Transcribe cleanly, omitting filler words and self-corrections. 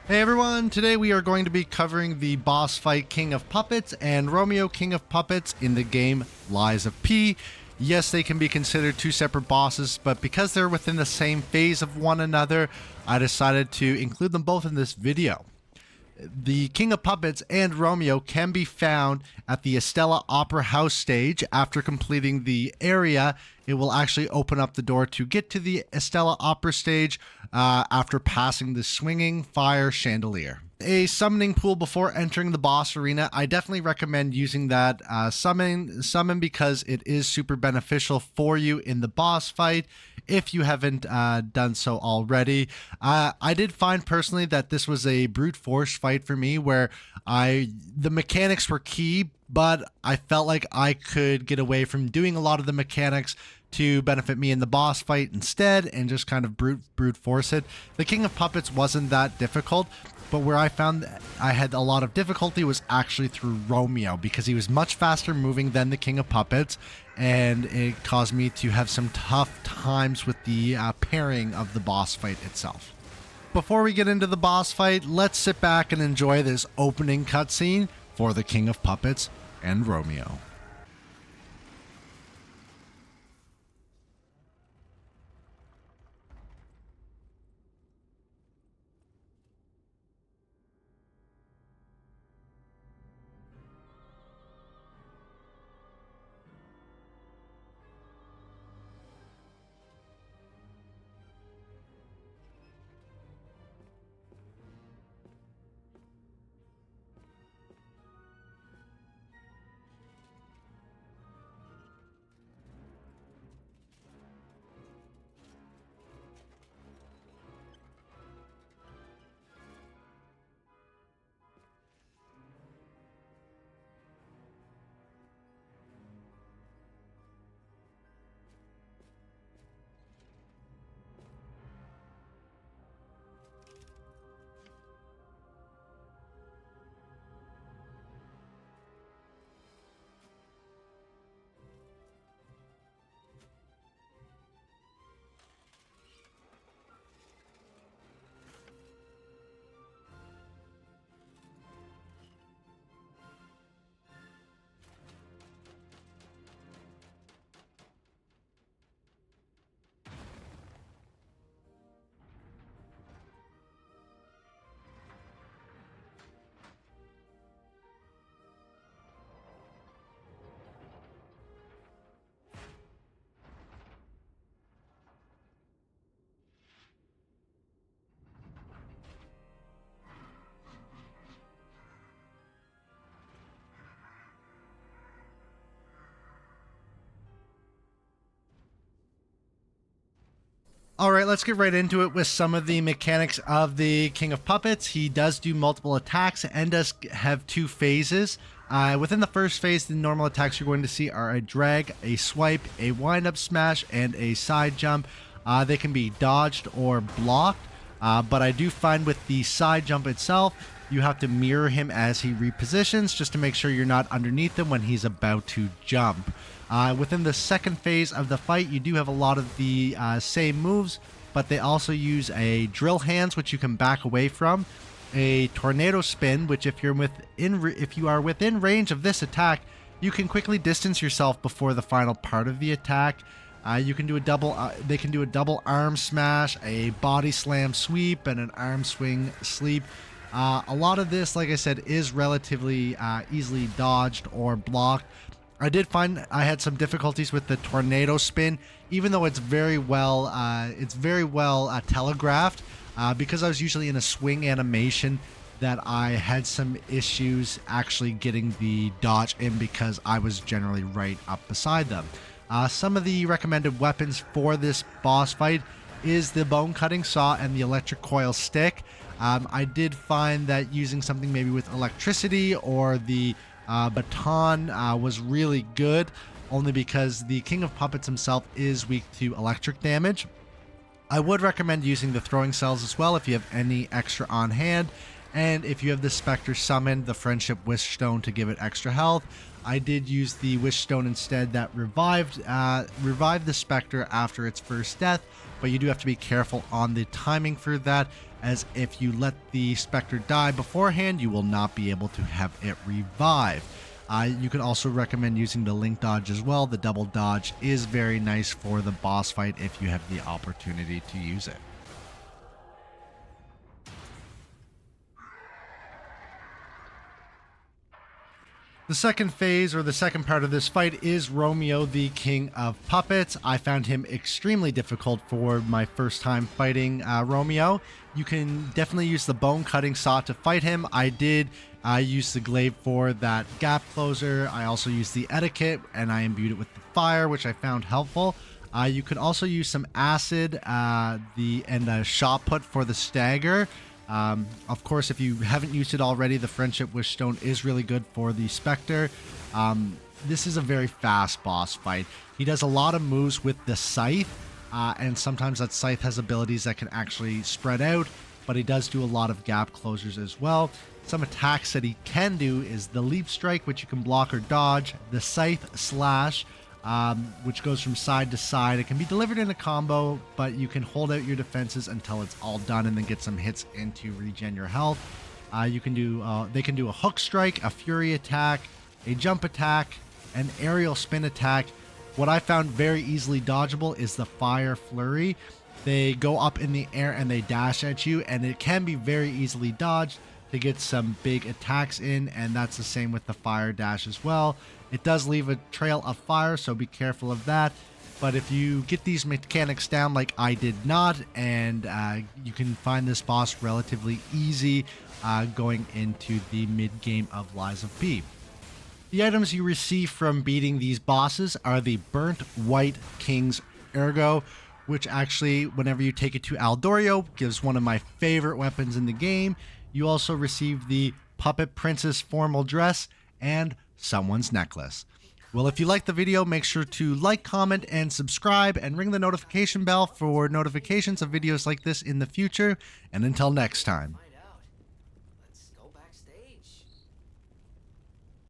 Hey everyone, today we are going to be covering the boss fight King of Puppets and Romeo King of Puppets in the game Lies of P. Yes, they can be considered two separate bosses, but because they're within the same phase of one another, I decided to include them both in this video. The King of Puppets and Romeo can be found at the Estella Opera House stage. After completing the area, it will actually open up the door to get to the Estella Opera stage after passing the swinging fire chandelier. A summoning pool before entering the boss arena. I definitely recommend using that summon because it is super beneficial for you in the boss fight if you haven't done so already. I did find personally that this was a brute force fight for me where the mechanics were key, but I felt like I could get away from doing a lot of the mechanics to benefit me in the boss fight instead and just kind of brute force it. The King of Puppets wasn't that difficult, but where I found that I had a lot of difficulty was actually through Romeo because he was much faster moving than the King of Puppets, and it caused me to have some tough times with the parrying of the boss fight itself. Before we get into the boss fight, let's sit back and enjoy this opening cutscene for the King of Puppets and Romeo. All right, let's get right into it with some of the mechanics of the King of Puppets. He does do multiple attacks and does have two phases. Within the first phase, the normal attacks you're going to see are a drag, a swipe, a wind-up smash, and a side jump. They can be dodged or blocked, but I do find with the side jump itself, you have to mirror him as he repositions just to make sure you're not underneath him when he's about to jump. Within the second phase of the fight, you do have a lot of the same moves, but they also use a drill hands, which you can back away from, a tornado spin, which if you are within range of this attack, you can quickly distance yourself before the final part of the attack. You can do a they can do a double arm smash, a body slam sweep, and an arm swing sleep. A lot of this, like I said, is relatively easily dodged or blocked. I did find I had some difficulties with the tornado spin, even though it's very well telegraphed. Because I was usually in a swing animation, that I had some issues actually getting the dodge in because I was generally right up beside them. Some of the recommended weapons for this boss fight is the bone cutting saw and the electric coil stick. I did find that using something maybe with electricity or the baton was really good, only because the King of Puppets himself is weak to electric damage. I would recommend using the throwing cells as well if you have any extra on hand, and if you have the Spectre summoned, the Friendship Wish Stone to give it extra health. I did use the Wish Stone instead that revived the Spectre after its first death, but you do have to be careful on the timing for that, as if you let the Spectre die beforehand, you will not be able to have it revive. You can also recommend using the link dodge as well. The double dodge is very nice for the boss fight if you have the opportunity to use it. The second phase, or the second part of this fight, is Romeo, the King of Puppets. I found him extremely difficult for my first time fighting Romeo. You can definitely use the bone cutting saw to fight him. I did use the glaive for that gap closer. I also used the etiquette, and I imbued it with the fire, which I found helpful. You could also use some acid and a shot put for the stagger. Of course, if you haven't used it already, the Friendship Wish Stone is really good for the Spectre. This is a very fast boss fight. He does a lot of moves with the scythe, and sometimes that scythe has abilities that can actually spread out, but he does do a lot of gap closers as well. Some attacks that he can do is the leap strike, which you can block or dodge, the scythe slash, which goes from side to side. It can be delivered in a combo, but you can hold out your defenses until it's all done and then get some hits in to regen your health. They can do a hook strike, a fury attack, a jump attack, an aerial spin attack. What I found very easily dodgeable is the fire flurry. They go up in the air and they dash at you, and it can be very easily dodged to get some big attacks in, and that's the same with the fire dash as well. It does leave a trail of fire, so be careful of that. But if you get these mechanics down like I did not, and you can find this boss relatively easy going into the mid-game of Lies of P. The items you receive from beating these bosses are the Burnt White King's Ergo, which actually, whenever you take it to Aldorio, gives one of my favorite weapons in the game. You also receive the Puppet Princess formal dress and someone's necklace. Well, if you liked the video, make sure to like, comment, and subscribe, and ring the notification bell for notifications of videos like this in the future. And until next time.